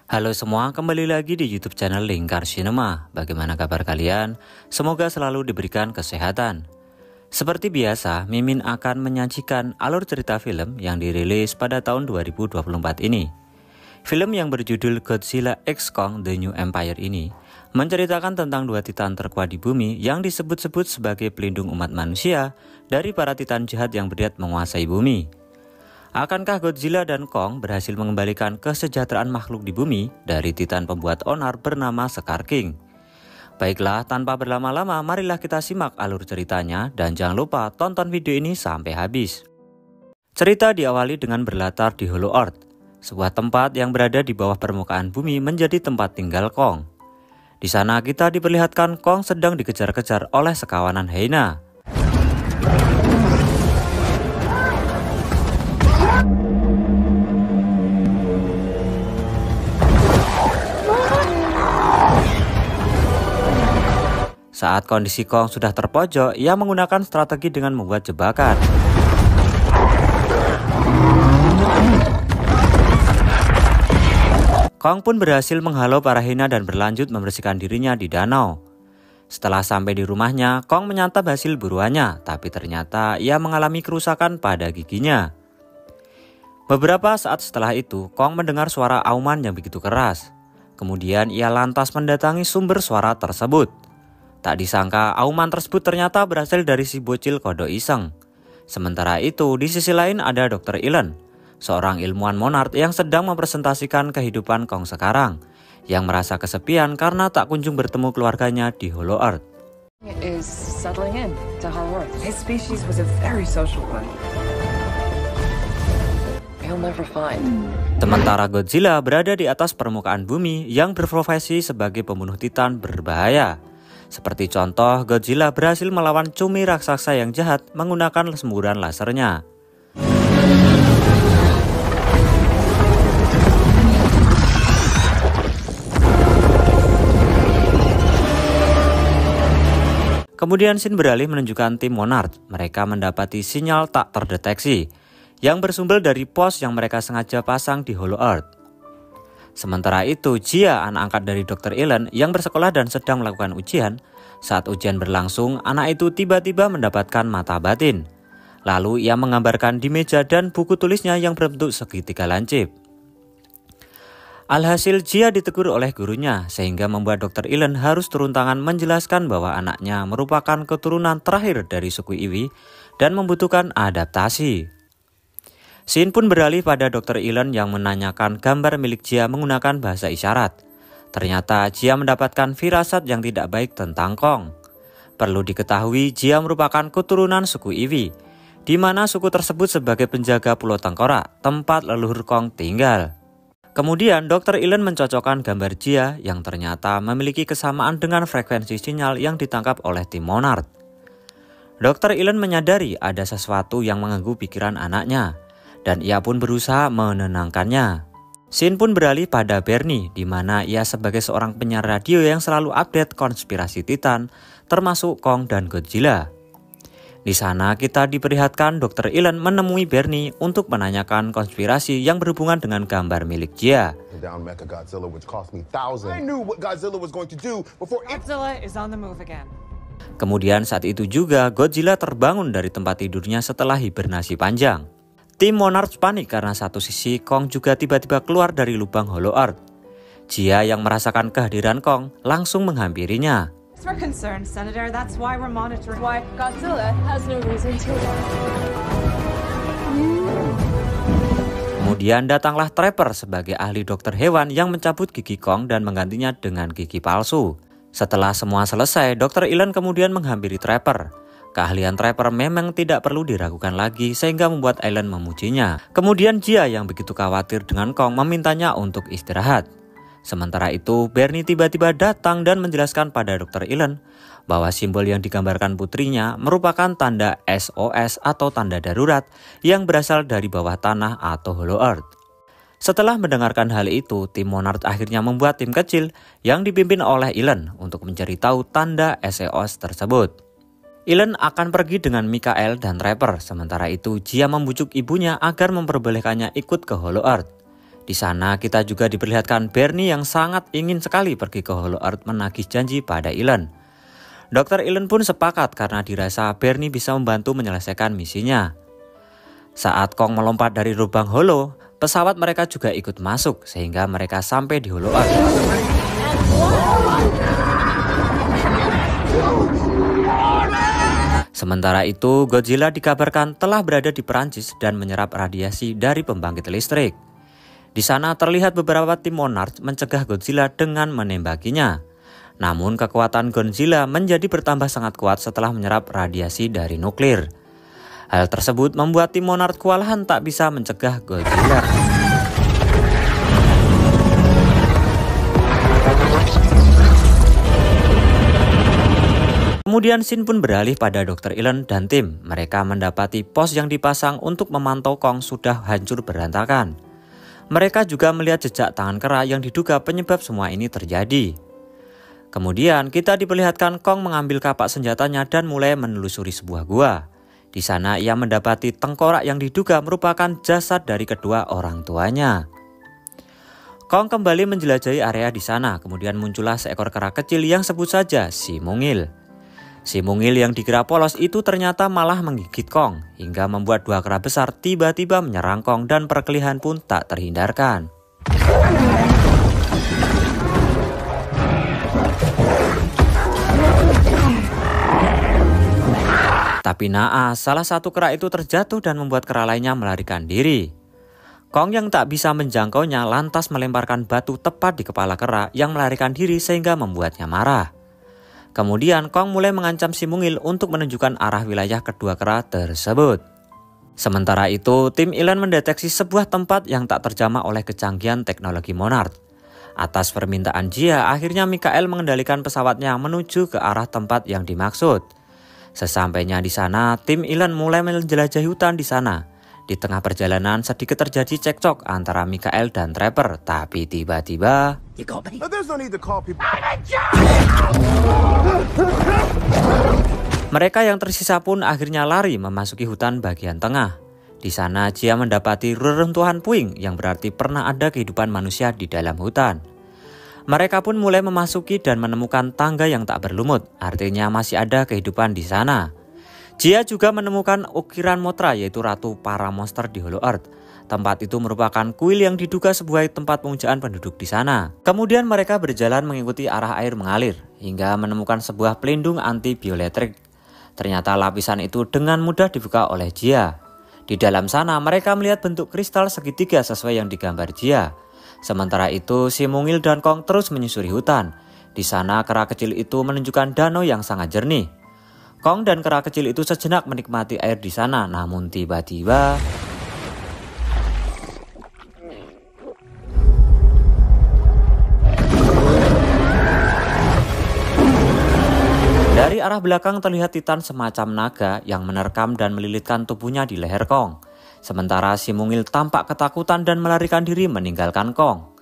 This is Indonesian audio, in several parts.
Halo semua, kembali lagi di YouTube channel Lingkar Cinema. Bagaimana kabar kalian? Semoga selalu diberikan kesehatan. Seperti biasa, Mimin akan menyajikan alur cerita film yang dirilis pada tahun 2024 ini. Film yang berjudul Godzilla x Kong: The New Empire ini menceritakan tentang dua titan terkuat di bumi yang disebut-sebut sebagai pelindung umat manusia dari para titan jahat yang berniat menguasai bumi. Akankah Godzilla dan Kong berhasil mengembalikan kesejahteraan makhluk di bumi dari titan pembuat onar bernama Scar King? Baiklah, tanpa berlama-lama, marilah kita simak alur ceritanya dan jangan lupa tonton video ini sampai habis. Cerita diawali dengan berlatar di Hollow Earth, sebuah tempat yang berada di bawah permukaan bumi menjadi tempat tinggal Kong. Di sana kita diperlihatkan Kong sedang dikejar-kejar oleh sekawanan hyena. Saat kondisi Kong sudah terpojok, ia menggunakan strategi dengan membuat jebakan. Kong pun berhasil menghalau para hyena dan berlanjut membersihkan dirinya di danau. Setelah sampai di rumahnya, Kong menyantap hasil buruannya, tapi ternyata ia mengalami kerusakan pada giginya. Beberapa saat setelah itu, Kong mendengar suara auman yang begitu keras. Kemudian ia lantas mendatangi sumber suara tersebut. Tak disangka auman tersebut ternyata berasal dari si bocil kodok iseng. Sementara itu di sisi lain ada Dr. Elend, seorang ilmuwan monark yang sedang mempresentasikan kehidupan Kong sekarang, yang merasa kesepian karena tak kunjung bertemu keluarganya di Hollow Earth. Sementara Godzilla berada di atas permukaan bumi yang berprofesi sebagai pembunuh titan berbahaya. Seperti contoh, Godzilla berhasil melawan cumi raksasa yang jahat menggunakan semburan lasernya. Kemudian scene beralih menunjukkan tim Monarch. Mereka mendapati sinyal tak terdeteksi yang bersumber dari pos yang mereka sengaja pasang di Hollow Earth. Sementara itu, Jia, anak angkat dari Dr. Elend yang bersekolah dan sedang melakukan ujian. Saat ujian berlangsung, anak itu tiba-tiba mendapatkan mata batin. Lalu ia menggambarkan di meja dan buku tulisnya yang berbentuk segitiga lancip. Alhasil Jia ditegur oleh gurunya sehingga membuat Dr. Elend harus turun tangan menjelaskan bahwa anaknya merupakan keturunan terakhir dari suku Iwi dan membutuhkan adaptasi. Scene pun beralih pada Dr. Elend yang menanyakan gambar milik Jia menggunakan bahasa isyarat. Ternyata Jia mendapatkan firasat yang tidak baik tentang Kong. Perlu diketahui Jia merupakan keturunan suku Iwi, di mana suku tersebut sebagai penjaga Pulau Tengkorak, tempat leluhur Kong tinggal. Kemudian Dr. Elend mencocokkan gambar Jia yang ternyata memiliki kesamaan dengan frekuensi sinyal yang ditangkap oleh tim Monarch. Dr. Elend menyadari ada sesuatu yang mengganggu pikiran anaknya, dan ia pun berusaha menenangkannya. Scene pun beralih pada Bernie, di mana ia sebagai seorang penyiar radio yang selalu update konspirasi Titan, termasuk Kong dan Godzilla. Di sana kita diperlihatkan Dr. Elend menemui Bernie untuk menanyakan konspirasi yang berhubungan dengan gambar milik Jia. Kemudian saat itu juga Godzilla terbangun dari tempat tidurnya setelah hibernasi panjang. Tim Monarch panik karena satu sisi Kong juga tiba-tiba keluar dari lubang Hollow Earth. Jia yang merasakan kehadiran Kong langsung menghampirinya. Kemudian datanglah Trapper sebagai ahli dokter hewan yang mencabut gigi Kong dan menggantinya dengan gigi palsu. Setelah semua selesai, Dr. Elend kemudian menghampiri Trapper. Keahlian Trapper memang tidak perlu diragukan lagi sehingga membuat Elend memujinya. Kemudian Jia yang begitu khawatir dengan Kong memintanya untuk istirahat. Sementara itu Bernie tiba-tiba datang dan menjelaskan pada Dr. Elend bahwa simbol yang digambarkan putrinya merupakan tanda SOS atau tanda darurat yang berasal dari bawah tanah atau Hollow Earth. Setelah mendengarkan hal itu, tim Monarch akhirnya membuat tim kecil yang dipimpin oleh Elend untuk mencari tahu tanda SOS tersebut. Elend akan pergi dengan Mikael dan Trapper, sementara itu Jia membujuk ibunya agar memperbolehkannya ikut ke Hollow Earth. Di sana kita juga diperlihatkan Bernie yang sangat ingin sekali pergi ke Hollow Earth menagih janji pada Elon. Dr. Elon pun sepakat karena dirasa Bernie bisa membantu menyelesaikan misinya. Saat Kong melompat dari lubang Hollow, pesawat mereka juga ikut masuk sehingga mereka sampai di Hollow Earth. Sementara itu, Godzilla dikabarkan telah berada di Perancis dan menyerap radiasi dari pembangkit listrik. Di sana terlihat beberapa tim Monarch mencegah Godzilla dengan menembakinya. Namun kekuatan Godzilla menjadi bertambah sangat kuat setelah menyerap radiasi dari nuklir. Hal tersebut membuat tim Monarch kewalahan tak bisa mencegah Godzilla. Kemudian scene pun beralih pada Dr. Elon dan tim. Mereka mendapati pos yang dipasang untuk memantau Kong sudah hancur berantakan. Mereka juga melihat jejak tangan kera yang diduga penyebab semua ini terjadi. Kemudian kita diperlihatkan Kong mengambil kapak senjatanya dan mulai menelusuri sebuah gua. Di sana ia mendapati tengkorak yang diduga merupakan jasad dari kedua orang tuanya. Kong kembali menjelajahi area di sana, kemudian muncullah seekor kera kecil yang sebut saja si mungil. Si mungil yang dikira polos itu ternyata malah menggigit Kong, hingga membuat dua kera besar tiba-tiba menyerang Kong dan perkelahian pun tak terhindarkan. Tapi naas, salah satu kera itu terjatuh dan membuat kera lainnya melarikan diri. Kong yang tak bisa menjangkaunya lantas melemparkan batu tepat di kepala kera yang melarikan diri sehingga membuatnya marah. Kemudian Kong mulai mengancam si mungil untuk menunjukkan arah wilayah kedua kera tersebut. Sementara itu, tim Elon mendeteksi sebuah tempat yang tak terjamah oleh kecanggihan teknologi Monarch. Atas permintaan Jia, akhirnya Mikael mengendalikan pesawatnya menuju ke arah tempat yang dimaksud. Sesampainya di sana, tim Elon mulai menjelajahi hutan di sana. Di tengah perjalanan sedikit terjadi cekcok antara Mikael dan Trapper, tapi tiba-tiba mereka yang tersisa pun akhirnya lari memasuki hutan bagian tengah. Di sana Jia mendapati reruntuhan puing yang berarti pernah ada kehidupan manusia di dalam hutan. Mereka pun mulai memasuki dan menemukan tangga yang tak berlumut, artinya masih ada kehidupan di sana. Jia juga menemukan ukiran Mothra, yaitu ratu para monster di Hollow Earth. Tempat itu merupakan kuil yang diduga sebuah tempat pemujaan penduduk di sana. Kemudian mereka berjalan mengikuti arah air mengalir hingga menemukan sebuah pelindung anti bioelektrik. Ternyata lapisan itu dengan mudah dibuka oleh Jia. Di dalam sana mereka melihat bentuk kristal segitiga sesuai yang digambar Jia. Sementara itu si mungil dan Kong terus menyusuri hutan. Di sana kera kecil itu menunjukkan danau yang sangat jernih. Kong dan kera kecil itu sejenak menikmati air di sana, namun tiba-tiba dari arah belakang terlihat titan semacam naga yang menerkam dan melilitkan tubuhnya di leher Kong. Sementara si mungil tampak ketakutan dan melarikan diri meninggalkan Kong.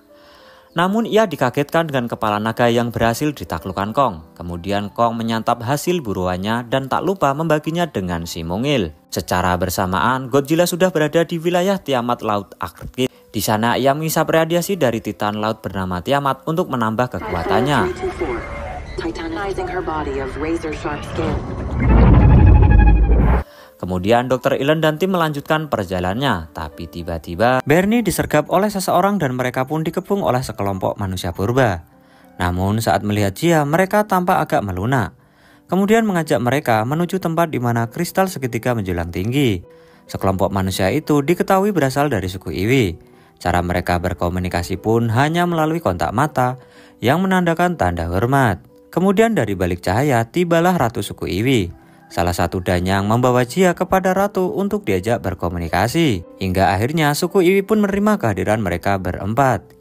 Namun ia dikagetkan dengan kepala naga yang berhasil ditaklukkan Kong. Kemudian Kong menyantap hasil buruannya dan tak lupa membaginya dengan si mungil. Secara bersamaan, Godzilla sudah berada di wilayah Tiamat Laut Arktik. Di sana ia menghisap radiasi dari titan laut bernama Tiamat untuk menambah kekuatannya. Kemudian Dr. Elon dan tim melanjutkan perjalanannya, tapi tiba-tiba Bernie disergap oleh seseorang dan mereka pun dikepung oleh sekelompok manusia purba. Namun saat melihat Jia, mereka tampak agak melunak. Kemudian mengajak mereka menuju tempat di mana kristal segitiga menjulang tinggi. Sekelompok manusia itu diketahui berasal dari suku Iwi. Cara mereka berkomunikasi pun hanya melalui kontak mata yang menandakan tanda hormat. Kemudian dari balik cahaya tibalah ratu suku Iwi. Salah satu danyang membawa Jia kepada ratu untuk diajak berkomunikasi. Hingga akhirnya suku Iwi pun menerima kehadiran mereka berempat.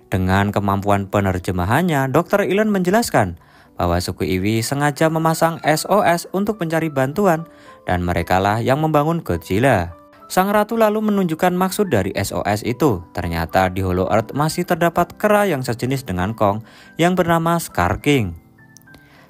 Dengan kemampuan penerjemahannya, Dr. Elon menjelaskan bahwa suku Iwi sengaja memasang SOS untuk mencari bantuan dan merekalah yang membangun Godzilla. Sang ratu lalu menunjukkan maksud dari SOS itu. Ternyata di Hollow Earth masih terdapat kera yang sejenis dengan Kong yang bernama Scar King.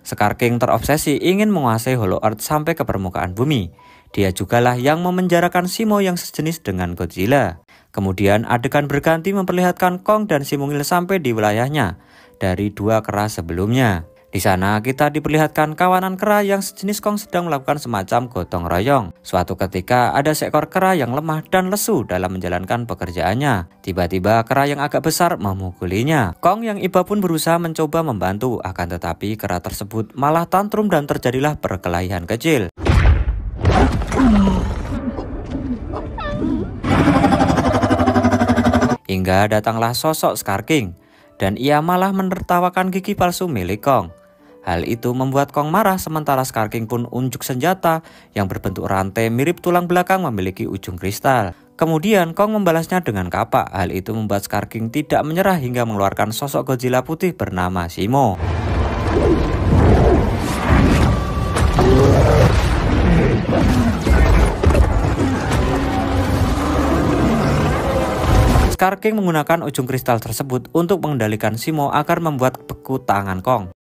Scar King terobsesi ingin menguasai Hollow Earth sampai ke permukaan bumi. Dia jugalah yang memenjarakan Simo yang sejenis dengan Godzilla. Kemudian adegan berganti memperlihatkan Kong dan si mungil sampai di wilayahnya dari 2 kera sebelumnya. Di sana kita diperlihatkan kawanan kera yang sejenis Kong sedang melakukan semacam gotong royong. Suatu ketika ada seekor kera yang lemah dan lesu dalam menjalankan pekerjaannya. Tiba-tiba kera yang agak besar memukulinya. Kong yang iba pun berusaha mencoba membantu, akan tetapi kera tersebut malah tantrum dan terjadilah perkelahian kecil. Hingga datanglah sosok Scar King, dan ia malah menertawakan gigi palsu milik Kong. Hal itu membuat Kong marah, sementara Scar King pun unjuk senjata yang berbentuk rantai mirip tulang belakang memiliki ujung kristal. Kemudian Kong membalasnya dengan kapak. Hal itu membuat Scar King tidak menyerah hingga mengeluarkan sosok Godzilla putih bernama Zimo. Scar King menggunakan ujung kristal tersebut untuk mengendalikan Zimo agar membuat beku tangan Kong.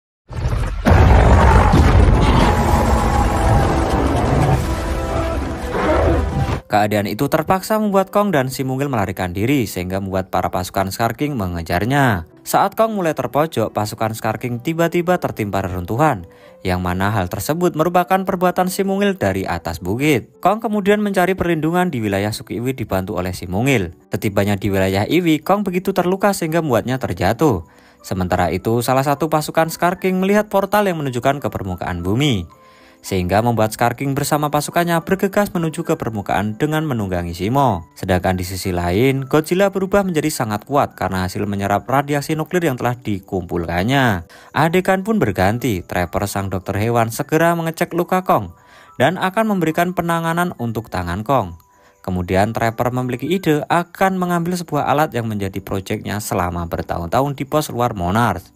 Keadaan itu terpaksa membuat Kong dan si mungil melarikan diri, sehingga membuat para pasukan Scar King mengejarnya. Saat Kong mulai terpojok, pasukan Scar King tiba-tiba tertimpa reruntuhan, yang mana hal tersebut merupakan perbuatan si mungil dari atas bukit. Kong kemudian mencari perlindungan di wilayah suku Iwi dibantu oleh si mungil. Setibanya di wilayah Iwi, Kong begitu terluka sehingga membuatnya terjatuh. Sementara itu, salah satu pasukan Scar King melihat portal yang menunjukkan ke permukaan bumi, sehingga membuat Scar King bersama pasukannya bergegas menuju ke permukaan dengan menunggangi Zimo. Sedangkan di sisi lain, Godzilla berubah menjadi sangat kuat karena hasil menyerap radiasi nuklir yang telah dikumpulkannya. Adegan pun berganti. Trapper sang dokter hewan segera mengecek luka Kong dan akan memberikan penanganan untuk tangan Kong. Kemudian Trapper memiliki ide akan mengambil sebuah alat yang menjadi proyeknya selama bertahun-tahun di pos luar Monarch,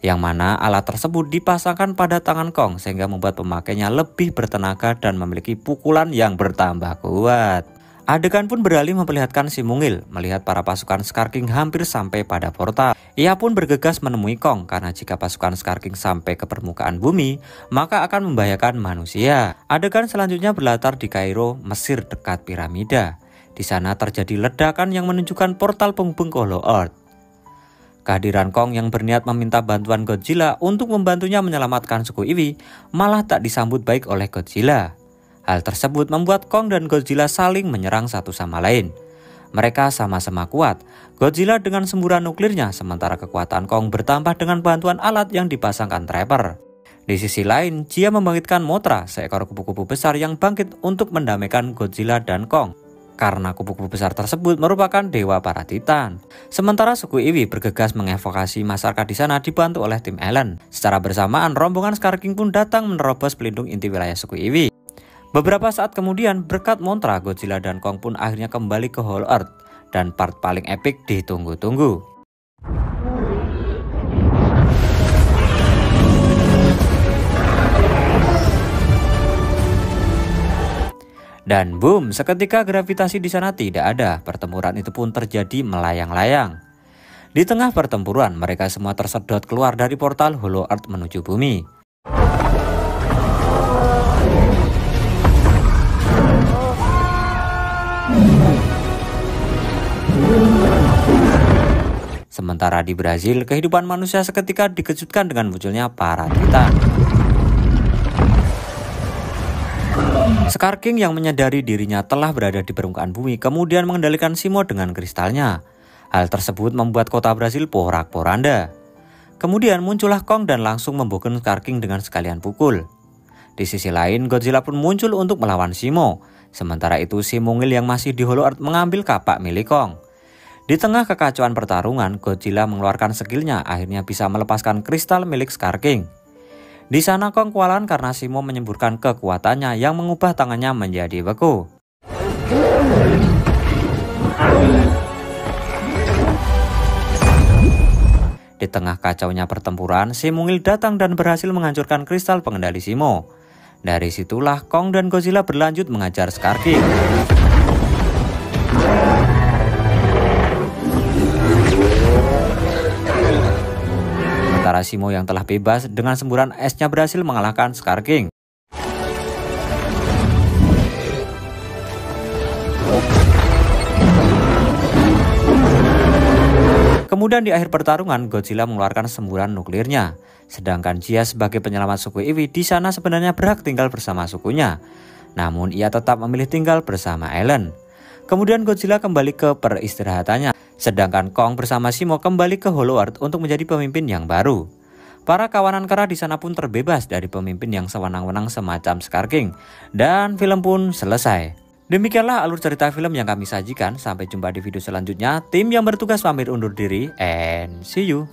yang mana alat tersebut dipasangkan pada tangan Kong sehingga membuat pemakainya lebih bertenaga dan memiliki pukulan yang bertambah kuat. Adegan pun beralih memperlihatkan si mungil melihat para pasukan Scar King hampir sampai pada portal. Ia pun bergegas menemui Kong karena jika pasukan Scar King sampai ke permukaan bumi maka akan membahayakan manusia. Adegan selanjutnya berlatar di Kairo, Mesir dekat piramida. Di sana terjadi ledakan yang menunjukkan portal penghubung ke Hollow Earth. Kehadiran Kong yang berniat meminta bantuan Godzilla untuk membantunya menyelamatkan suku Iwi malah tak disambut baik oleh Godzilla. Hal tersebut membuat Kong dan Godzilla saling menyerang satu sama lain. Mereka sama-sama kuat, Godzilla dengan semburan nuklirnya, sementara kekuatan Kong bertambah dengan bantuan alat yang dipasangkan Trapper. Di sisi lain, Jia membangkitkan Mothra, seekor kupu-kupu besar yang bangkit untuk mendamaikan Godzilla dan Kong, karena kupu-kupu besar tersebut merupakan dewa para titan. Sementara suku Iwi bergegas mengevokasi masyarakat di sana dibantu oleh tim Ellen. Secara bersamaan, rombongan Scar King pun datang menerobos pelindung inti wilayah suku Iwi. Beberapa saat kemudian, berkat Mothra, Godzilla dan Kong pun akhirnya kembali ke Hollow Earth, dan part paling epik ditunggu-tunggu. Dan boom, seketika gravitasi di sana tidak ada. Pertempuran itu pun terjadi melayang-layang. Di tengah pertempuran, mereka semua tersedot keluar dari portal Hollow Earth menuju bumi. Sementara di Brazil, kehidupan manusia seketika dikejutkan dengan munculnya para titan. Scar King yang menyadari dirinya telah berada di permukaan bumi kemudian mengendalikan Zimo dengan kristalnya. Hal tersebut membuat kota Brazil porak-poranda. Kemudian muncullah Kong dan langsung membokong Scar King dengan sekalian pukul. Di sisi lain, Godzilla pun muncul untuk melawan Zimo. Sementara itu si mungil yang masih di Hollow Earth mengambil kapak milik Kong. Di tengah kekacauan pertarungan, Godzilla mengeluarkan skillnya, akhirnya bisa melepaskan kristal milik Scar King. Di sana Kong kewalahan karena Zimo menyemburkan kekuatannya yang mengubah tangannya menjadi beku. Di tengah kacaunya pertempuran, si mungil datang dan berhasil menghancurkan kristal pengendali Zimo. Dari situlah Kong dan Godzilla berlanjut mengajar Scar King. Sementara Zimo yang telah bebas dengan semburan esnya berhasil mengalahkan Scar King. Kemudian di akhir pertarungan, Godzilla mengeluarkan semburan nuklirnya. Sedangkan Jia sebagai penyelamat suku Eevee di sana sebenarnya berhak tinggal bersama sukunya. Namun ia tetap memilih tinggal bersama Ellen. Kemudian Godzilla kembali ke peristirahatannya. Sedangkan Kong bersama Zimo kembali ke Hollow Earth untuk menjadi pemimpin yang baru. Para kawanan kera di sana pun terbebas dari pemimpin yang sewenang-wenang semacam Scar King. Dan film pun selesai. Demikianlah alur cerita film yang kami sajikan. Sampai jumpa di video selanjutnya. Tim yang bertugas pamit undur diri and see you.